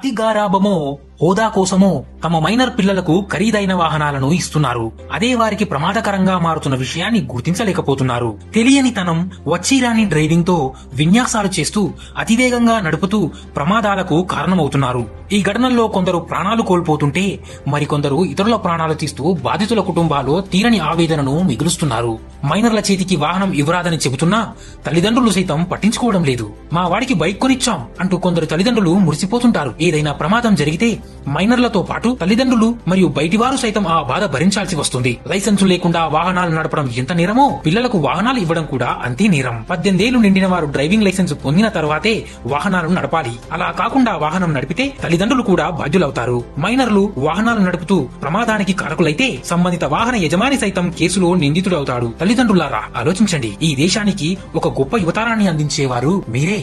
అతి గారాబమో హోదా కోసమో తమ మైనర్ పిల్లలకు ఖరీదైన వాహనాలను ఇస్తున్నారు. అదే వారికి ప్రమాదకరంగా మారుతున్న విషయాన్ని గుర్తించలేకపోతున్నారు. తెలియనితనం, వచ్చిరాని డ్రైవింగ్ తో విన్యాసాలు చేస్తూ అతివేగంగా నడుపుతూ ప్రమాదాలకు కారణమవుతున్నారు. ఈ ఘటనల్లో కొందరు ప్రాణాలు కోల్పోతుంటే మరికొందరు ఇతరుల ప్రాణాలు తీస్తూ బాధితుల కుటుంబాలు తీరని ఆవేదనను మిగులుస్తున్నారు. మైనర్ల చేతికి వాహనం ఇవ్వరాదని చెబుతున్నా తల్లిదండ్రులు సైతం పట్టించుకోవడం లేదు. మా వాడికి బైక్ కొనిచ్చాం అంటూ కొందరు తల్లిదండ్రులు మురిసిపోతుంటారు. ఏదైనా ప్రమాదం జరిగితే మైనర్లతో పాటు తల్లిదండ్రులు మరియు బయటివారు సైతం ఆ బాధ భరించాల్సి వస్తుంది. లైసెన్సు లేకుండా వాహనాలు నడపడం ఎంత నేరమో పిల్లలకు వాహనాలు ఇవ్వడం కూడా అంతే నేరం. 18 ఏళ్లు నిండిన వారు డ్రైవింగ్ లైసెన్స్ పొందిన తర్వాతే వాహనాలను నడపాలి. అలా కాకుండా వాహనం నడిపితే తల్లిదండ్రులు కూడా బాధ్యులవుతారు. మైనర్లు వాహనాలు నడుపుతూ ప్రమాదానికి కారకులైతే సంబంధిత వాహన యజమాని సైతం కేసులో నిందితుడవుతాడు. తల్లిదండ్రులారా ఆలోచించండి. ఈ దేశానికి ఒక గొప్ప యువతరాన్ని అందించేవారు మీరే.